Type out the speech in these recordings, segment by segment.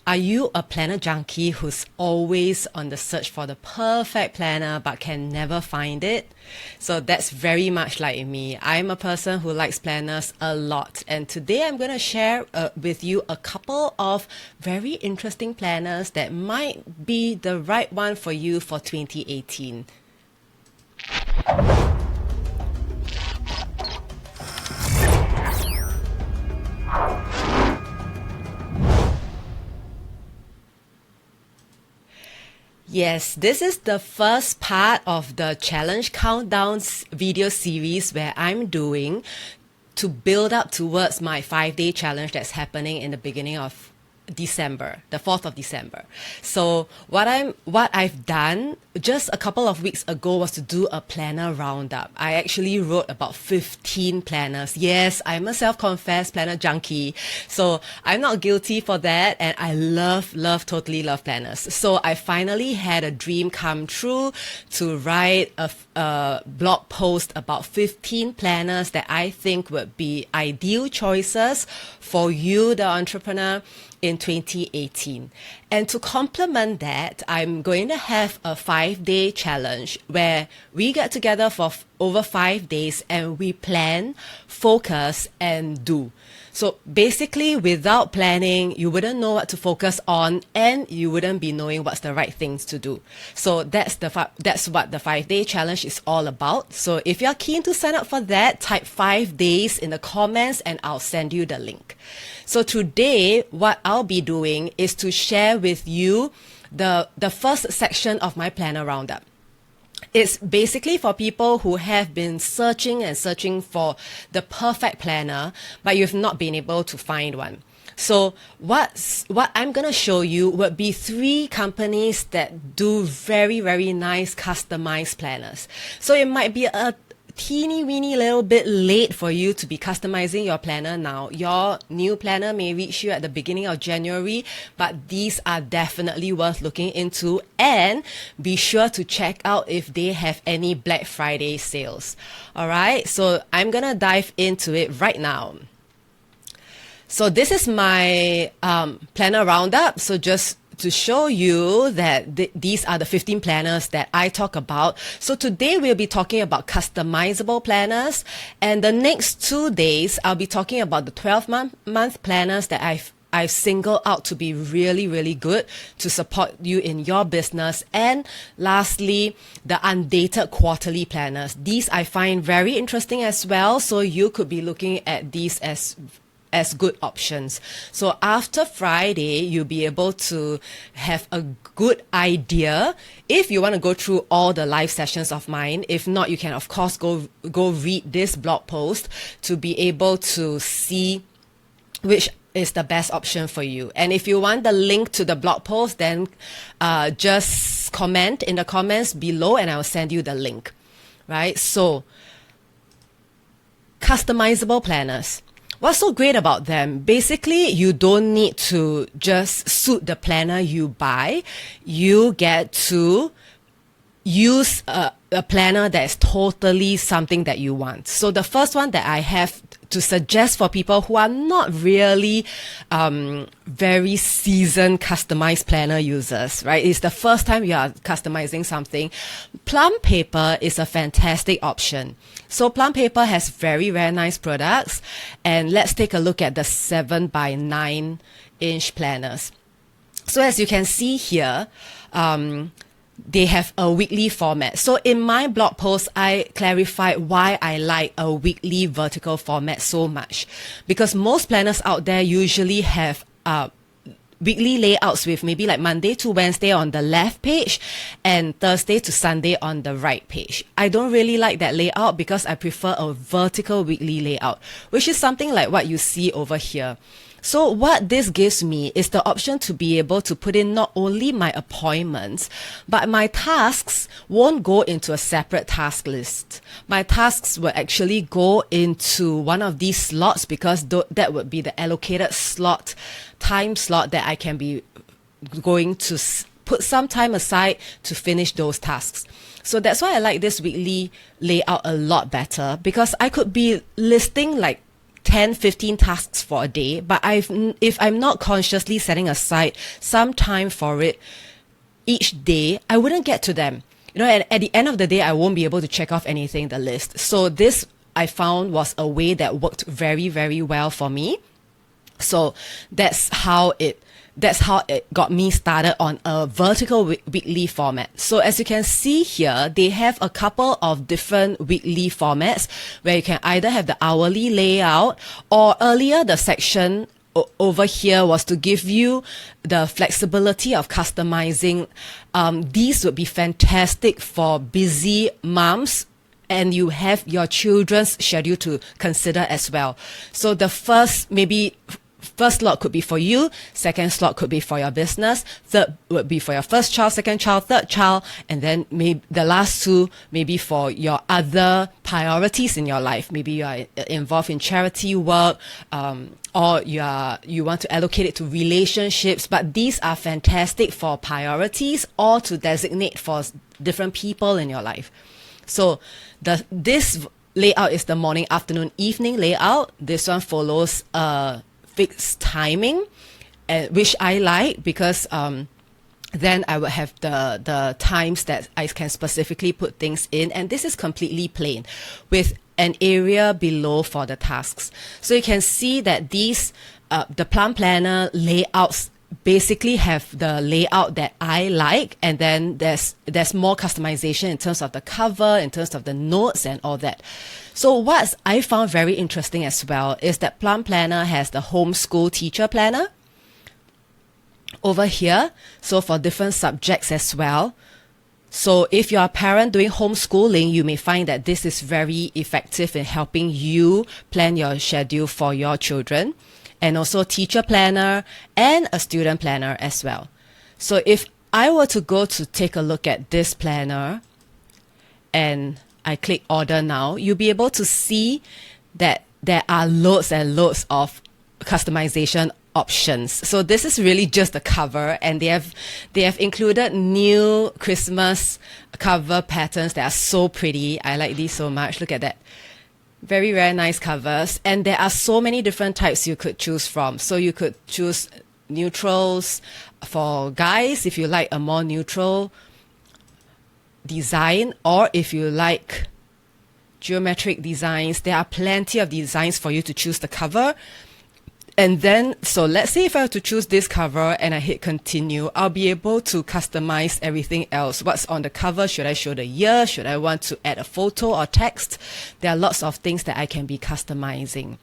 Are you a planner junkie who's always on the search for the perfect planner but can never find it? So that's very much like me. I'm a person who likes planners a lot, and today I'm going to share with you a couple of very interesting planners that might be the right one for you for 2018. Yes, this is the first part of the challenge countdown video series where I'm doing to build up towards my 5-day challenge that's happening in the beginning of December, the 4th of December. So what I've done just a couple of weeks ago was to do a planner roundup. I actually wrote about 15 planners. Yes, I'm a self-confessed planner junkie, so I'm not guilty for that, and I totally love planners. So I finally had a dream come true to write a blog post about 15 planners that I think would be ideal choices for you, the entrepreneur, in 2018. And to complement that, I'm going to have a 5-day challenge where we get together for over 5 days and we plan, focus, and do. So basically, without planning, you wouldn't know what to focus on and you wouldn't be knowing what's the right things to do. So that's what the 5-day challenge is all about. So if you're keen to sign up for that, type 5 days in the comments and I'll send you the link. So today, what I'll be doing is to share with you the first section of my planner roundup. It's basically for people who have been searching and searching for the perfect planner, but you've not been able to find one. So what I'm going to show you would be 3 companies that do very, very nice customized planners. So it might be a teeny weeny little bit late for you to be customizing your planner now. Your new planner may reach you at the beginning of January, but these are definitely worth looking into, and be sure to check out if they have any Black Friday sales. All right, so I'm gonna dive into it right now. So this is my planner roundup. So just to show you that these are the 15 planners that I talk about. So today we'll be talking about customizable planners, and the next 2 days I'll be talking about the 12-month planners that I've singled out to be really, really good to support you in your business. And lastly, the undated quarterly planners. These I find very interesting as well, so you could be looking at these as good options. So after Friday, you'll be able to have a good idea if you want to go through all the live sessions of mine. If not, you can of course go read this blog post to be able to see which is the best option for you. And if you want the link to the blog post, then just comment in the comments below and I'll send you the link. Right? So customizable planners. What's so great about them? Basically, you don't need to just suit the planner you buy. You get to use a planner that is totally something that you want. So the first one that I have to suggest for people who are not really very seasoned customized planner users, right? It's the first time you are customizing something. Plum paper is a fantastic option. So Plum paper has very, very nice products. And let's take a look at the 7x9-inch planners. So as you can see here, they have a weekly format. So in my blog post, I clarified why I like a weekly vertical format so much. Because most planners out there usually have weekly layouts with maybe like Monday to Wednesday on the left page and Thursday to Sunday on the right page. I don't really like that layout because I prefer a vertical weekly layout, which is something like what you see over here. So what this gives me is the option to be able to put in not only my appointments, but my tasks won't go into a separate task list. My tasks will actually go into one of these slots because that would be the allocated time slot that I can be going to put some time aside to finish those tasks. So that's why I like this weekly layout a lot better, because I could be listing like 10, 15 tasks for a day, but if I'm not consciously setting aside some time for it each day, I wouldn't get to them. And at the end of the day, I won't be able to check off anything in the list. So this I found was a way that worked very, very well for me. So that's how it got me started on a vertical weekly format. So as you can see here, they have a couple of different weekly formats where you can either have the hourly layout, or earlier the section over here was to give you the flexibility of customizing. These would be fantastic for busy moms, and you have your children's schedule to consider as well. So the first slot could be for you, second slot could be for your business, third would be for your first child, second child, third child, and then maybe the last two maybe for your other priorities in your life. Maybe you are involved in charity work, or you want to allocate it to relationships, but these are fantastic for priorities or to designate for different people in your life. So this layout is the morning, afternoon, evening layout. This one follows fixed timing, which I like because then I will have the times that I can specifically put things in, and this is completely plain with an area below for the tasks. So you can see that these the Plum Planner layouts basically have the layout that I like, and then there's more customization in terms of the cover, in terms of the notes and all that. So what I found very interesting as well is that Plum Planner has the homeschool teacher planner over here, so for different subjects as well. So if you're a parent doing homeschooling, you may find that this is very effective in helping you plan your schedule for your children, and also teacher planner and a student planner as well. So if I were to go to take a look at this planner and I click order now, you'll be able to see that there are loads and loads of customization options. So this is really just the cover, and they have included new Christmas cover patterns that are so pretty. I like these so much. Look at that. Very, very nice covers. And there are so many different types you could choose from. So you could choose neutrals for guys if you like a more neutral design, or if you like geometric designs, there are plenty of designs for you to choose the cover. And then, so let's say if I were to choose this cover and I hit continue, I'll be able to customize everything else. What's on the cover? Should I show the year? Should I want to add a photo or text? There are lots of things that I can be customizing.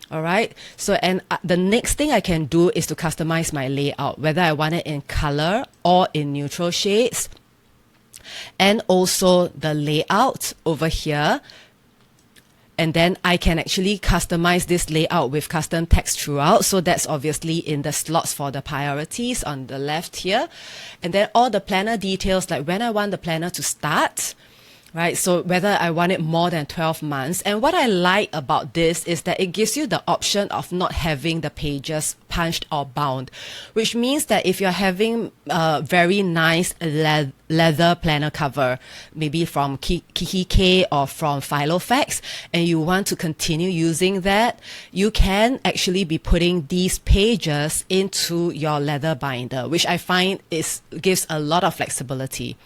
All right. So, and the next thing I can do is to customize my layout, whether I want it in color or in neutral shades. And also the layout over here. And then I can actually customize this layout with custom text throughout. So that's obviously in the slots for the priorities on the left here. And then all the planner details, like when I want the planner to start, right? So whether I want it more than 12 months. And what I like about this is that it gives you the option of not having the pages punched or bound, which means that if you're having a very nice leather planner cover, maybe from Kiki K or from Filofax, and you want to continue using that, you can actually be putting these pages into your leather binder, which I find gives a lot of flexibility.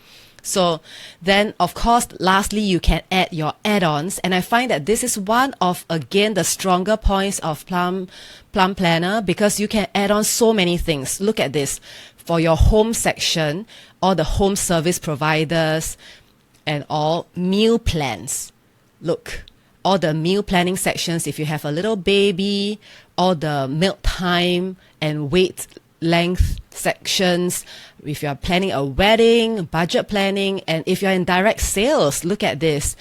So then, of course, lastly, you can add your add-ons. And I find that this is one of, again, the stronger points of Plum Planner, because you can add on so many things. Look at this. For your home section, all the home service providers and all meal plans. Look, all the meal planning sections, if you have a little baby, all the milk time and weight length sections, if you're planning a wedding, budget planning, and if you're in direct sales, look at this.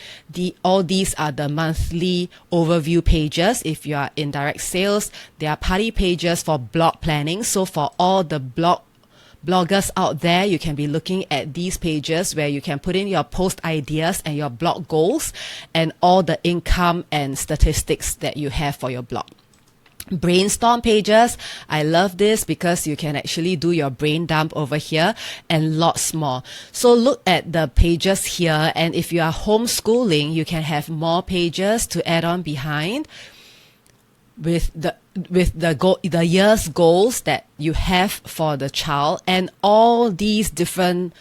All these are the monthly overview pages. If you are in direct sales, there are party pages for blog planning. So for all the bloggers out there, you can be looking at these pages where you can put in your post ideas and your blog goals and all the income and statistics that you have for your blog. Brainstorm pages, I love this because you can actually do your brain dump over here and lots more. So look at the pages here, and if you are homeschooling, you can have more pages to add on behind. with the year's goals that you have for the child, and all these different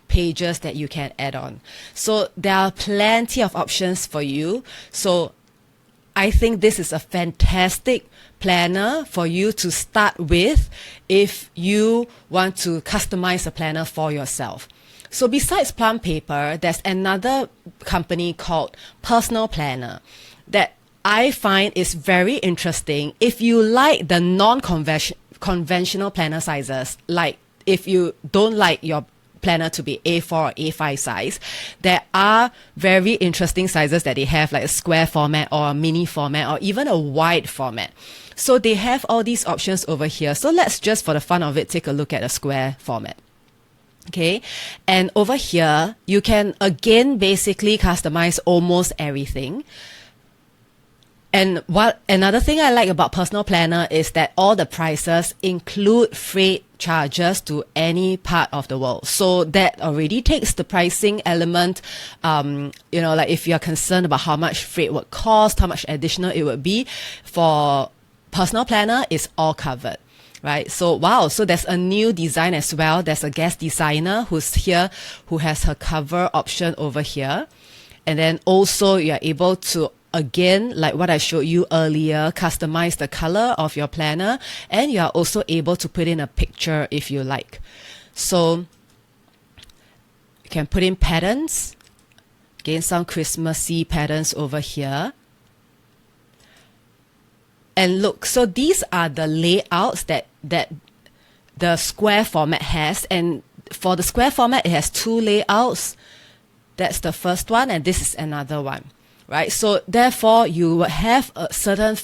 pages that you can add on. So there are plenty of options for you. So I think this is a fantastic planner for you to start with if you want to customize a planner for yourself. So besides Plum Paper, there's another company called Personal Planner that I find is very interesting. If you like the non-conventional planner sizes, like if you don't like your planner to be A4 or A5 size, there are very interesting sizes that they have, like a square format or a mini format or even a wide format. So they have all these options over here. So let's just, for the fun of it, take a look at a square format. Okay, and over here you can again basically customize almost everything. And what another thing I like about Personal Planner is that all the prices include freight charges to any part of the world. So that already takes the pricing element, like if you're concerned about how much freight would cost, how much additional it would be, for Personal Planner, it's all covered. Right. So, wow. So there's a new design as well. There's a guest designer who's here, who has her cover option over here. And then also you're able to, again, like what I showed you earlier, customize the color of your planner, and you are also able to put in a picture if you like. So you can put in patterns, again, some Christmassy patterns over here. And look, so these are the layouts that the square format has. And for the square format, it has two layouts. That's the first one, and this is another one. Right, so therefore you will have a certain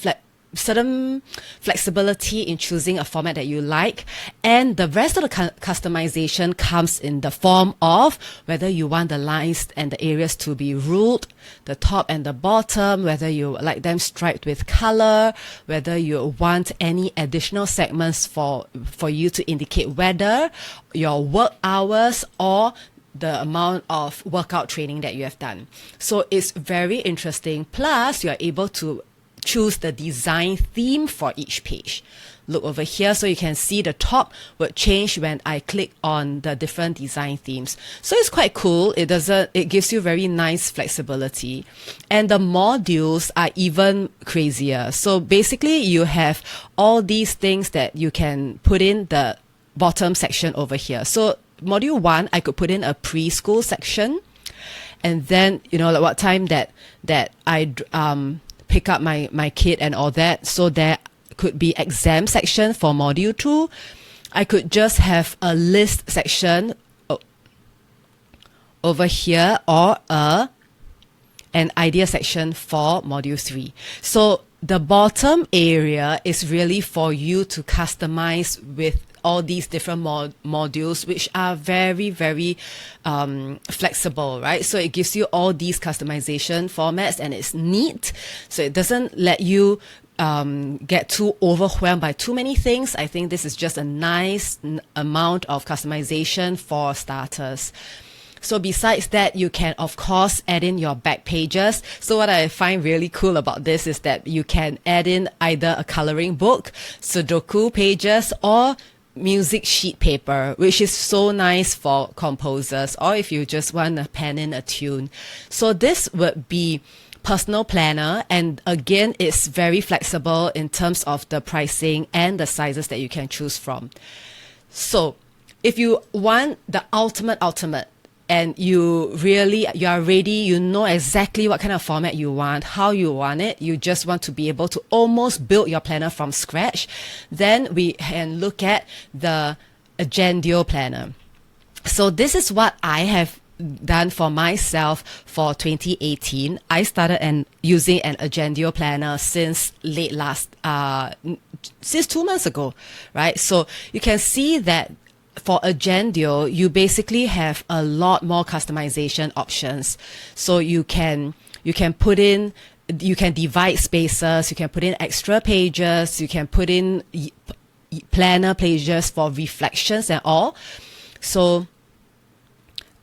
flexibility in choosing a format that you like, and the rest of the customization comes in the form of whether you want the lines and the areas to be ruled, the top and the bottom, whether you like them striped with color, whether you want any additional segments for you to indicate whether your work hours or the amount of workout training that you have done. So it's very interesting. Plus, you're able to choose the design theme for each page. Look over here, so you can see the top would change when I click on the different design themes. So it's quite cool. It gives you very nice flexibility. And the modules are even crazier. So basically you have all these things that you can put in the bottom section over here. So module 1, I could put in a preschool section, and then like what time that I pick up my kid and all that. So there could be exam section for module 2. I could just have a list section over here, or an idea section for module 3. So the bottom area is really for you to customize with all these different modules, which are very, very flexible, right? So it gives you all these customization formats, and it's neat. So it doesn't let you get too overwhelmed by too many things. I think this is just a nice amount of customization for starters. So besides that, you can, of course, add in your back pages. So what I find really cool about this is that you can add in either a coloring book, Sudoku pages, or music sheet paper, which is so nice for composers, or if you just want to pen in a tune. So this would be Personal Planner, and again, it's very flexible in terms of the pricing and the sizes that you can choose from. So if you want the ultimate, and you are ready, you know exactly what kind of format you want, how you want it, you just want to be able to almost build your planner from scratch, then we can look at the Agendio planner. So this is what I have done for myself for 2018. I started using an Agendio planner since since 2 months ago, right? So you can see that for Agendio, you basically have a lot more customization options. So you can divide spaces, you can put in extra pages, you can put in planner pages for reflections and all. So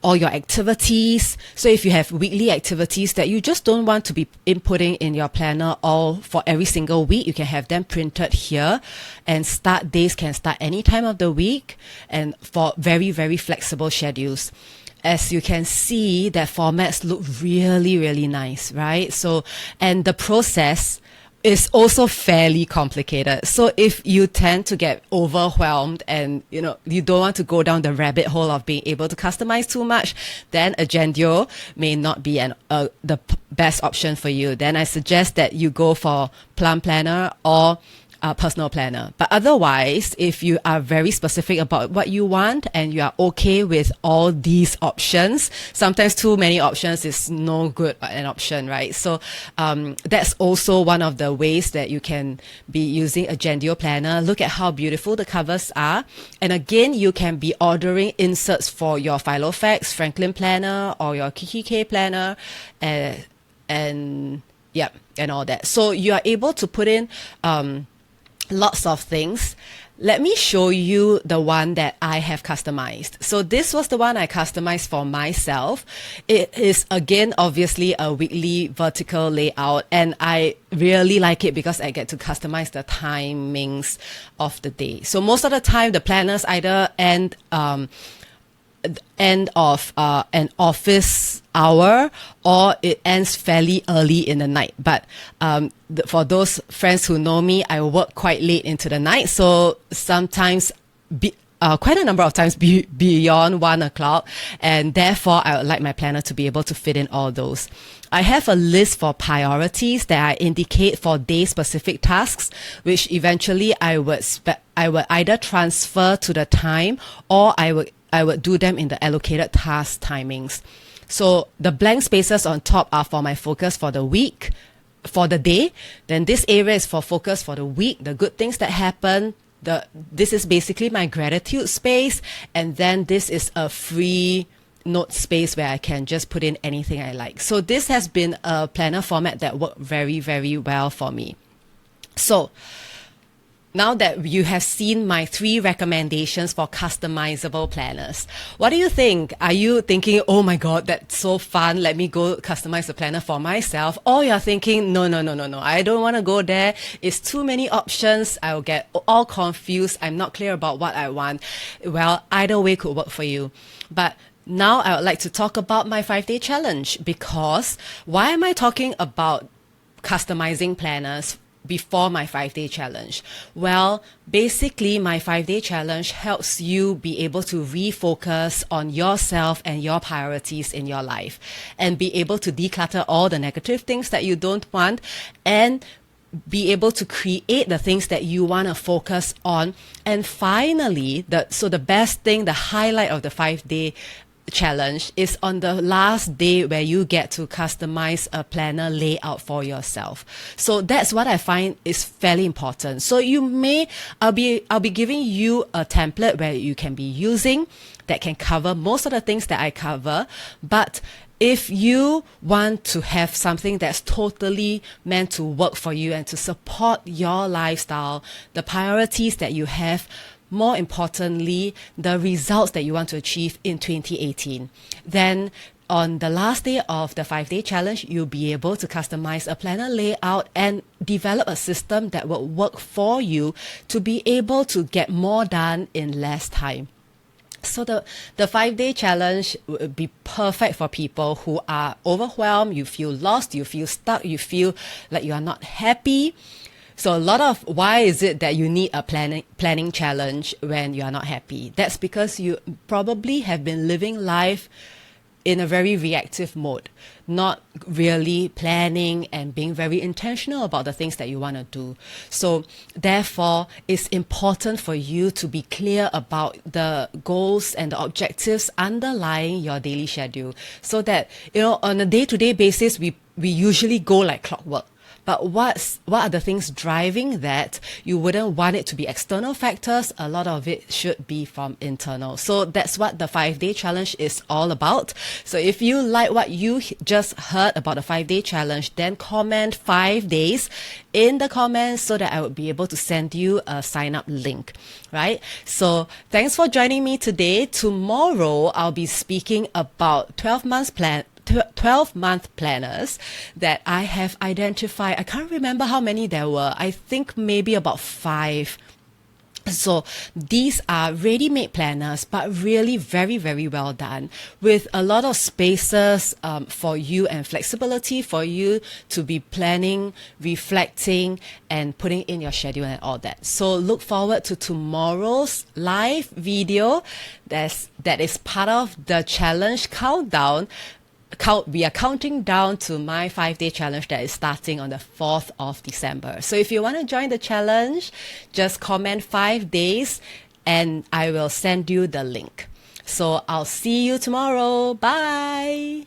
all your activities. So if you have weekly activities that you just don't want to be inputting in your planner all for every single week, you can have them printed here, and start days can start any time of the week, and for very, very flexible schedules. As you can see, that formats look really, really nice, right? So, and the process is also fairly complicated. So if you tend to get overwhelmed and you don't want to go down the rabbit hole of being able to customize too much, then Agendio may not be the best option for you. Then I suggest that you go for Plum Planner or personal planner. But otherwise, if you are very specific about what you want and you are okay with all these options, sometimes too many options is no good an option, right? So that's also one of the ways that you can be using Agendio Planner. Look at how beautiful the covers are. And again, you can be ordering inserts for your Filofax, Franklin Planner, or your KikiK Planner, and all that. So you are able to put in lots of things. Let me show you the one that I have customized. So this was the one I customized for myself. It is, again, obviously a weekly vertical layout, and I really like it because I get to customize the timings of the day. So most of the time, the planners either end of an office hour, or it ends fairly early in the night. But for those friends who know me, I work quite late into the night, so sometimes quite a number of times beyond 1 o'clock, and therefore I would like my planner to be able to fit in all those. I have a list for priorities that I indicate for day-specific tasks, which eventually I would either transfer to the time, or I would do them in the allocated task timings. So the blank spaces on top are for my focus for the week, for the day. Then this area is for focus for the week, the good things that happen. This is basically my gratitude space. And then this is a free note space where I can just put in anything I like. So this has been a planner format that worked very, very well for me. So now that you have seen my 3 recommendations for customizable planners, what do you think? Are you thinking, oh my God, that's so fun, let me go customize the planner for myself? Or you're thinking, no, I don't want to go there. It's too many options. I'll get all confused. I'm not clear about what I want. Well, either way could work for you. But now I would like to talk about my 5-day challenge, because why am I talking about customizing planners before my 5-day challenge? Well, basically my 5-day challenge helps you be able to refocus on yourself and your priorities in your life, and be able to declutter all the negative things that you don't want, and be able to create the things that you want to focus on. And finally, the best thing, the highlight of the 5-day challenge is on the last day, where you get to customize a planner layout for yourself. So that's what I find is fairly important. So I'll be giving you a template where you can be using that can cover most of the things that I cover. But if you want to have something that's totally meant to work for you and to support your lifestyle, the priorities that you have, more importantly, the results that you want to achieve in 2018, then on the last day of the 5-day challenge, you'll be able to customize a planner layout and develop a system that will work for you to be able to get more done in less time. So the 5-day challenge would be perfect for people who are overwhelmed, you feel lost, you feel stuck, you feel like you are not happy. So a lot of why is it that you need a planning challenge when you are not happy? That's because you probably have been living life in a very reactive mode, not really planning and being very intentional about the things that you want to do. So therefore, it's important for you to be clear about the goals and the objectives underlying your daily schedule, so that, on a day-to-day basis, we usually go like clockwork. But what are the things driving that? You wouldn't want it to be external factors. A lot of it should be from internal. So that's what the 5-day challenge is all about. So if you like what you just heard about the 5-day challenge, then comment 5 days in the comments so that I would be able to send you a sign up link, right? So thanks for joining me today. Tomorrow, I'll be speaking about 12-month planners that I have identified. I can't remember how many there were. I think maybe about 5. So these are ready-made planners, but really very, very well done, with a lot of spaces for you and flexibility for you to be planning, reflecting, and putting in your schedule and all that. So look forward to tomorrow's live video that is part of the challenge countdown. We are counting down to my 5-day challenge that is starting on the 4th of December. So if you want to join the challenge, just comment 5 days and I will send you the link. So I'll see you tomorrow. Bye.